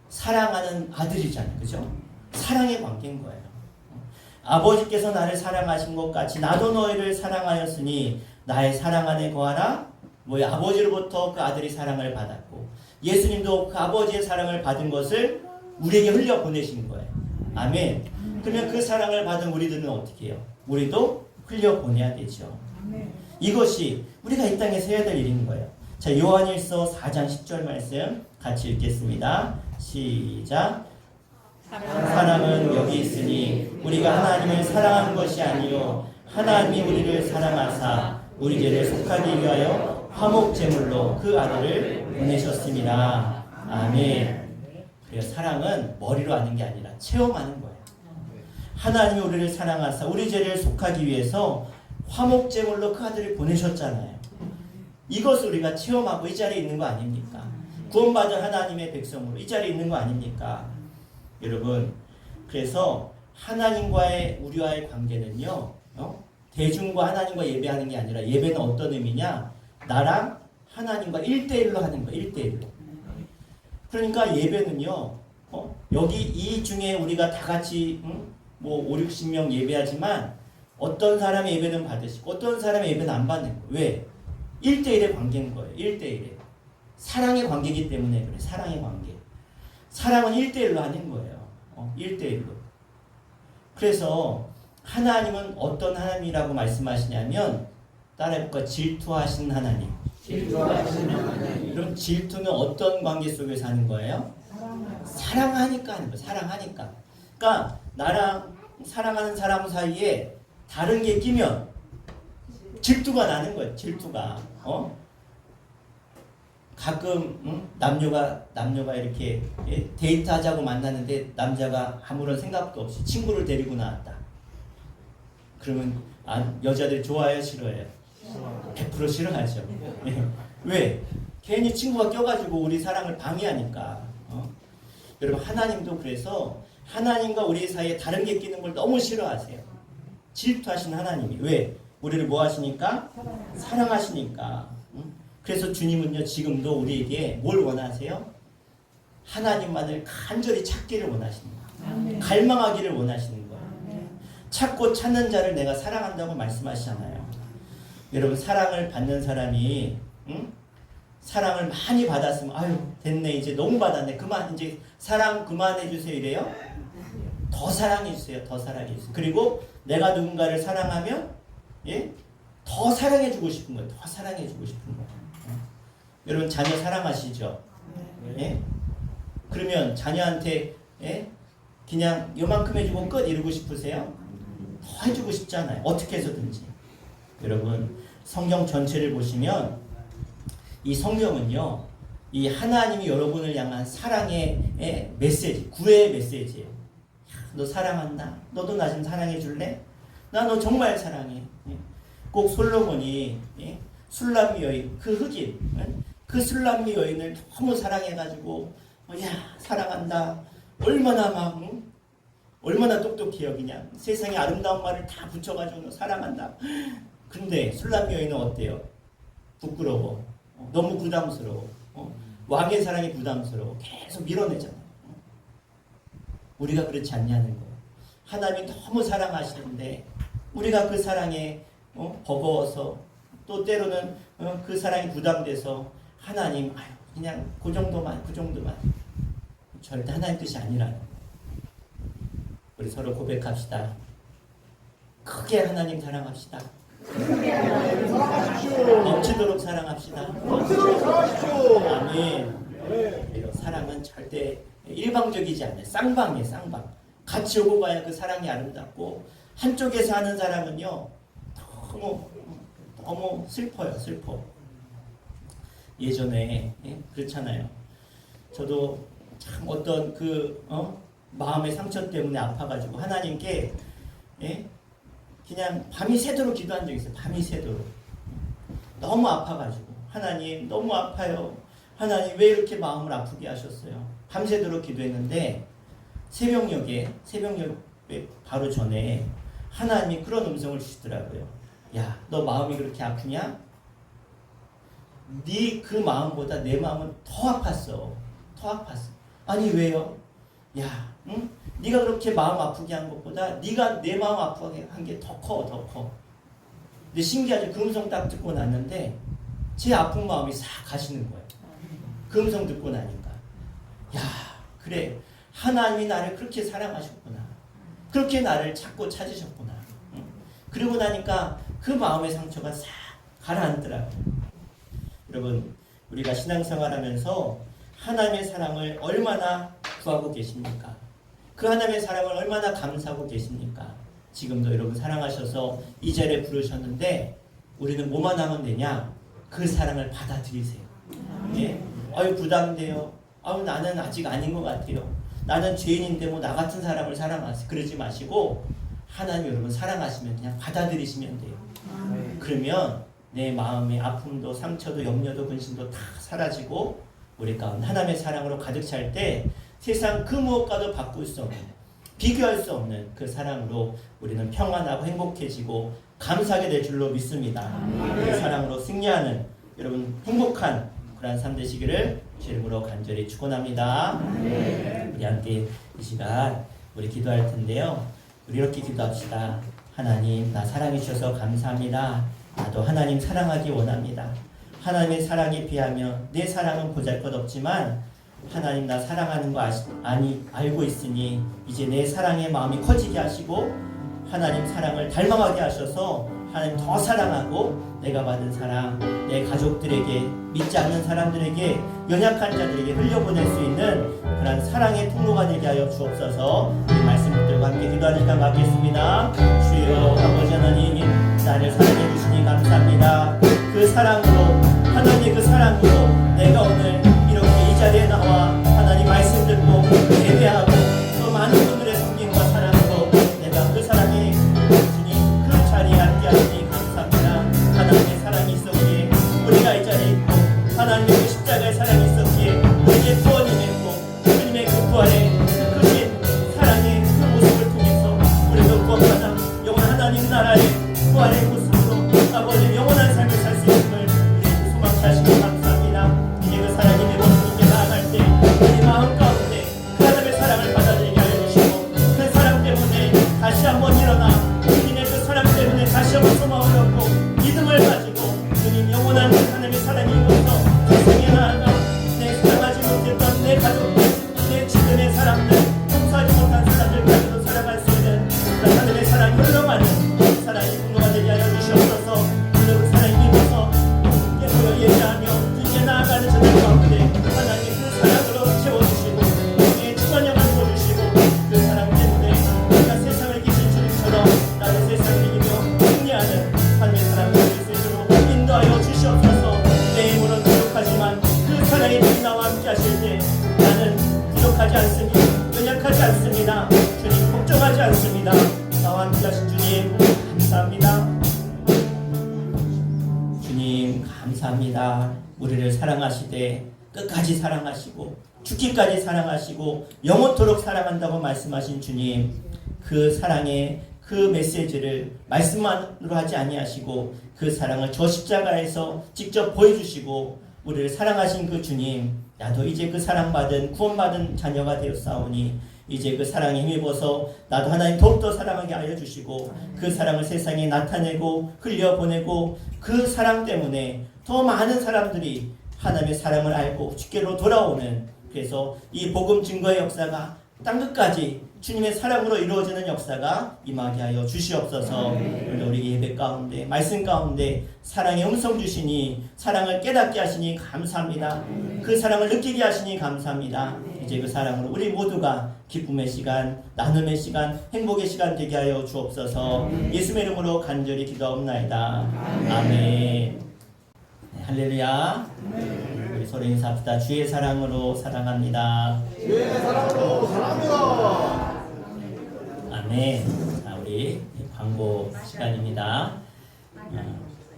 사랑하는 아들이잖아요. 그죠? 사랑의 관계인 거예요. 아버지께서 나를 사랑하신 것 같이 나도 너희를 사랑하였으니 나의 사랑 안에 거하라. 뭐야? 아버지로부터 그 아들이 사랑을 받았고 예수님도 그 아버지의 사랑을 받은 것을 우리에게 흘려보내신 거예요. 아멘. 그러면 그 사랑을 받은 우리들은 어떻게 해요? 우리도 흘려보내야 되죠. 이것이 우리가 이 땅에서 해야 될 일인 거예요. 자, 요한일서 4장 10절 말씀 같이 읽겠습니다. 시작. 사랑은 여기 있으니 우리가 하나님을 사랑한 것이 아니요 하나님이 우리를 사랑하사 우리 죄를 속하기 위하여 화목제물로 그 아들을 보내셨습니다. 아멘. 그래서 사랑은 머리로 하는 게 아니라 체험하는 거예요. 하나님이 우리를 사랑하사 우리 죄를 속하기 위해서 화목제물로 그 아들을 보내셨잖아요. 이것을 우리가 체험하고 이 자리에 있는 거 아닙니까? 구원받은 하나님의 백성으로 이 자리에 있는 거 아닙니까? 여러분, 그래서 하나님과의 우리와의 관계는요, 대중과 하나님과 예배하는 게 아니라 예배는 어떤 의미냐? 나랑 하나님과 1대1로 하는 거예요. 1대1로. 그러니까 예배는요, 여기 이 중에 우리가 다 같이 뭐 5, 60명 예배하지만 어떤 사람의 예배는 받으시고 어떤 사람의 예배는 안 받는 거예요. 왜? 1대1의 관계인 거예요. 1대1의. 사랑의 관계이기 때문에 그래. 사랑의 관계. 사랑은 1대1로 하는 거예요. 1대1로. 그래서 하나님은 어떤 하나님이라고 말씀하시냐면 따라해볼까? 질투하신 하나님. 질투하신 하나님. 그럼 질투는 어떤 관계 속에서 하는 거예요? 사랑하니까 하는 거예요. 사랑하니까. 그러니까 나랑 사랑하는 사람 사이에 다른 게 끼면 질투가 나는 거예요. 질투가. 가끔 남녀가 이렇게 데이트하자고 만났는데 남자가 아무런 생각도 없이 친구를 데리고 나왔다. 그러면 여자들이 좋아해요, 싫어해요? 100% 싫어하죠. 왜? 괜히 친구가 껴가지고 우리 사랑을 방해하니까. 여러분 하나님도 그래서 하나님과 우리 사이에 다른 게 끼는 걸 너무 싫어하세요. 질투하신 하나님이. 왜? 우리를 뭐 하시니까? 사랑하시니까. 그래서 주님은요 지금도 우리에게 뭘 원하세요? 하나님만을 간절히 찾기를 원하십니다. 갈망하기를 원하시는 거예요. 찾고 찾는 자를 내가 사랑한다고 말씀하시잖아요. 여러분 사랑을 받는 사람이 사랑을 많이 받았으면 아유 됐네 이제 너무 받았네 그만 이제 사랑 그만해 주세요 이래요? 더 사랑해 주세요. 더 사랑해 주세요. 그리고 내가 누군가를 사랑하면 더 사랑해주고 싶은 거예요. 더 사랑해주고 싶은 거예요. 여러분 자녀 사랑하시죠? 예? 그러면 자녀한테 그냥 요만큼 해주고 끝 이러고 싶으세요? 더 해주고 싶잖아요. 어떻게 해서든지. 여러분 성경 전체를 보시면 이 성경은요, 이 하나님이 여러분을 향한 사랑의 메시지, 구애의 메시지예요. 너 사랑한다. 너도 나 좀 사랑해 줄래? 나 너 정말 사랑해. 꼭 솔로몬이 술람미 여인, 그 흑인, 그 술람미 여인을 너무 사랑해가지고 야 사랑한다. 얼마나 막 얼마나 똑똑해요. 그냥 세상에 아름다운 말을 다 붙여가지고 사랑한다. 근데 술람미 여인은 어때요? 부끄러워. 너무 부담스러워. 왕의 사랑이 부담스러워. 계속 밀어내잖아요. 우리가 그렇지 않냐는 거예요. 하나님이 너무 사랑하시는데 우리가 그 사랑에 버거워서 또 때로는 그 사랑이 부담돼서 하나님 그냥 그 정도만 절대 하나님 뜻이 아니라는 거예요. 우리 서로 고백합시다. 크게 하나님 사랑합시다. 넘치도록 사랑합시다. 아멘. 이런 사랑은 절대 일방적이지 않아요. 쌍방이에요. 쌍방. 같이 오고 가야 그 사랑이 아름답고 한쪽에서 하는 사랑은요 너무 슬퍼요. 슬퍼. 예전에 그렇잖아요. 저도 참 어떤 마음의 상처 때문에 아파가지고 하나님께 그냥 밤이 새도록 기도한 적이 있어요. 밤이 새도록. 너무 아파가지고 하나님 너무 아파요. 하나님 왜 이렇게 마음을 아프게 하셨어요? 밤새도록 기도했는데 새벽녘에 바로 전에 하나님이 그런 음성을 주시더라고요. 야, 너 마음이 그렇게 아프냐? 네 그 마음보다 내 마음은 더 아팠어. 더 아팠어. 아니 왜요? 야, 응? 네가 그렇게 마음 아프게 한 것보다 네가 내 마음 아프게 한 게 더 커. 근데 신기하죠. 그 음성 딱 듣고 났는데 제 아픈 마음이 싹 가시는 거예요. 그 음성 듣고 나니까 야, 그래. 하나님이 나를 그렇게 사랑하셨구나. 그렇게 나를 찾고 찾으셨구나. 응? 그러고 나니까 그 마음의 상처가 싹 가라앉더라고요. 여러분, 우리가 신앙생활하면서 하나님의 사랑을 얼마나 구하고 계십니까? 그 하나님의 사랑을 얼마나 감사하고 계십니까? 지금도 여러분 사랑하셔서 이 자리에 부르셨는데 우리는 뭐만 하면 되냐? 그 사랑을 받아들이세요. 예? 아유 부담돼요. 아유 나는 아직 아닌 것 같아요. 나는 죄인인데 뭐 나 같은 사람을 사랑하세요. 그러지 마시고 하나님 여러분 사랑하시면 그냥 받아들이시면 돼요. 그러면 내 마음의 아픔도 상처도 염려도 근심도 다 사라지고 우리 가운데 하나님의 사랑으로 가득 찰 때 세상 그 무엇과도 바꿀 수 없는 비교할 수 없는 그 사랑으로 우리는 평안하고 행복해지고 감사하게 될 줄로 믿습니다. 그 사랑으로 승리하는 여러분 행복한 그런 삶 되시기를 주 이름으로 간절히 축원합니다. 우리 함께 이 시간 우리 기도할 텐데요. 우리 이렇게 기도합시다. 하나님 나 사랑해 주셔서 감사합니다. 나도 하나님 사랑하기 원합니다. 하나님의 사랑에 비하면 내 사랑은 보잘것없지만 하나님 나 사랑하는 거 알고 있으니 이제 내 사랑의 마음이 커지게 하시고 하나님 사랑을 닮아가게 하셔서 하나님 더 사랑하고 내가 받은 사랑 내 가족들에게 믿지 않는 사람들에게 연약한 자들에게 흘려보낼 수 있는 그런 사랑의 통로가 되게 하여 주옵소서. 이 말씀 들과 함께 기도하는 시간 갖겠습니다. 주여 아버지 하나님 나를 사랑해 주시니 감사합니다. 그 사랑으로 하나님의 그 사랑으로 내가 오늘 이렇게 이 자리에 나와 하나님 말씀 듣고 예배하고 또 많은 분들의 섬김과 사랑으로 내가 그 사랑에 주님 그 자리에 앉게 하시니 감사합니다. 하나님의 사랑이 있었기에 우리가 이 자리에 있고 하나님의 그 십자가의 사랑이 있었기에 우리의 구원이 됐고 주님의 그 부활의 그 크신 사랑의 그 모습을 통해서 우리도 구원받아 영원한 하나님 나라의 부활의 모습으로 아버지 영원한 삶을 살 수 있음을 소망케 하시니 감사합니다. 이제 그 사랑이 내 모습에 나아갈 때 우리 마음 가운데 그 하나님의 사랑을 받아들이게 하여 주시고 그 사랑 때문에 다시 한번 일어나 주님의 그 사랑 때문에 다시 한번 소망을 얻고 믿음을 가지고 주님 영원한 하나님의 사랑이 있어서 세상에 나아가 내 사랑하지 못했던 내 가족들 내 주변의 사람들 용서하지 못한 사람들까지도 살아갈 수 있는 그 하나님의 사랑이 흘러가는 사랑이 분노가 되게 하여 주시옵소서. 함께하신 주님 감사합니다. 주님 감사합니다. 우리를 사랑하시되 끝까지 사랑하시고 죽기까지 사랑하시고 영원토록 사랑한다고 말씀하신 주님, 그 사랑의 그 메시지를 말씀만으로 하지 아니하시고 그 사랑을 저 십자가에서 직접 보여주시고 우리를 사랑하신 그 주님, 나도 이제 그 사랑받은 구원받은 자녀가 되었사오니 이제 그 사랑에 힘입어서 나도 하나님 더욱더 사랑하게 알려주시고 그 사랑을 세상에 나타내고 흘려보내고 그 사랑 때문에 더 많은 사람들이 하나님의 사랑을 알고 주께로 돌아오는, 그래서 이 복음 증거의 역사가 땅끝까지 주님의 사랑으로 이루어지는 역사가 임하게 하여 주시옵소서. 오늘 우리 예배 가운데 말씀 가운데 사랑의 음성 주시니 사랑을 깨닫게 하시니 감사합니다. 그 사랑을 느끼게 하시니 감사합니다. 이제 그 사랑으로 우리 모두가 기쁨의 시간, 나눔의 시간, 행복의 시간 되게 하여 주옵소서. 예수의 이름으로 간절히 기도하옵나이다. 아멘. 네, 할렐루야. 우리 서로 인사합시다. 주의 사랑으로 사랑합니다. 주의 사랑으로 사랑합니다. 아멘. 자, 우리 광고 시간입니다.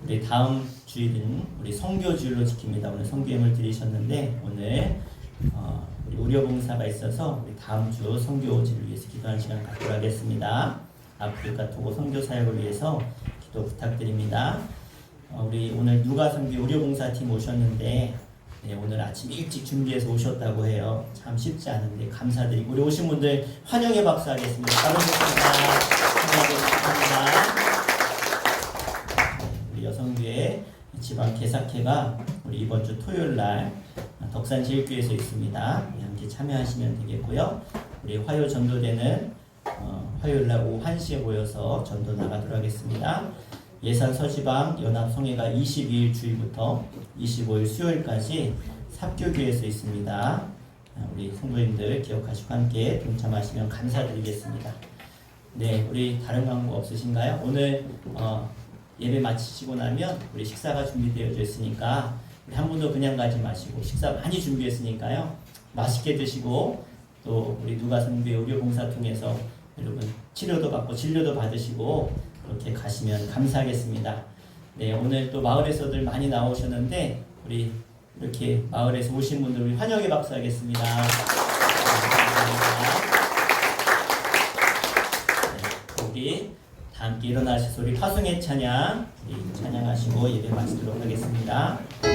우리 다음 주일은 우리 성교주일로 지킵니다. 오늘 성교예물 드리셨는데 오늘 우리 의료봉사가 있어서 우리 다음 주 성교주일을 위해서 기도하는 시간 갖도록 하겠습니다. 아프리카 토고 성교 사역을 위해서 기도 부탁드립니다. 우리 오늘 누가 성교 의료봉사팀 오셨는데 네, 오늘 아침 일찍 준비해서 오셨다고 해요. 참 쉽지 않은데 감사드리고 우리 오신 분들 환영의 박수 하겠습니다. 따르겠습니다. 감사합니다. 우리 여성교회 지방 개사회가 우리 이번 주 토요일 날 덕산제일교회에서 있습니다. 함께 참여하시면 되겠고요. 우리 화요 전도대는 화요일 날 오후 1시에 모여서 전도 나가도록 하겠습니다. 예산 서지방 연합성회가 22일 주일부터 25일 수요일까지 삽교교에서 있습니다. 우리 성도님들 기억하시고 함께 동참하시면 감사드리겠습니다. 네, 우리 다른 광고 없으신가요? 오늘 예배 마치시고 나면 우리 식사가 준비되어져 있으니까 우리 한 분도 그냥 가지 마시고 식사 많이 준비했으니까요. 맛있게 드시고 또 우리 누가 성교회 의료봉사 통해서 여러분 치료도 받고 진료도 받으시고 그렇게 가시면 감사하겠습니다. 네, 오늘 또 마을에서들 많이 나오셨는데 우리 이렇게 마을에서 오신 분들 우리 환영의 박수 하겠습니다. 네, 우리 다 함께 일어나셔서 우리 화성의 찬양 찬양하시고 예배 마치도록 하겠습니다. 우리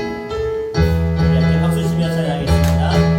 함께 박수 치며 찬양하겠습니다.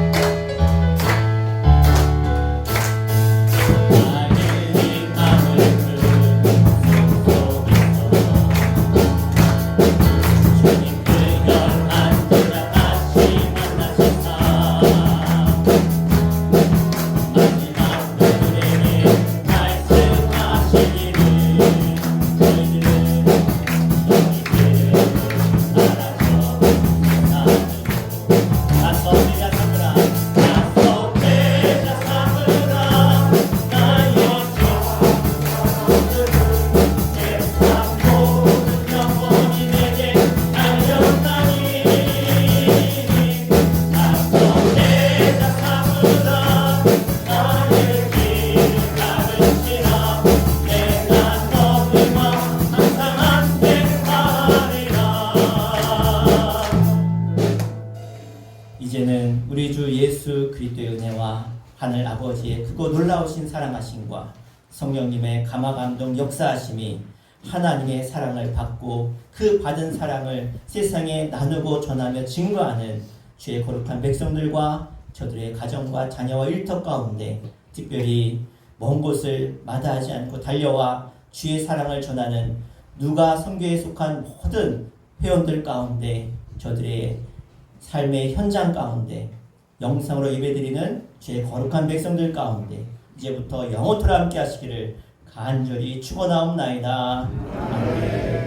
이제는 우리 주 예수 그리스도의 은혜와 하늘 아버지의 크고 놀라우신 사랑하심과 성령님의 감화감동 역사하심이 하나님의 사랑을 받고 그 받은 사랑을 세상에 나누고 전하며 증거하는 주의 거룩한 백성들과 저들의 가정과 자녀와 일터 가운데 특별히 먼 곳을 마다하지 않고 달려와 주의 사랑을 전하는 누가 성교에 속한 모든 회원들 가운데 저들의 삶의 현장 가운데 영상으로 예배드리는 주의 거룩한 백성들 가운데 이제부터 영원토록 함께 하시기를 간절히 축원하옵나이다. 아멘.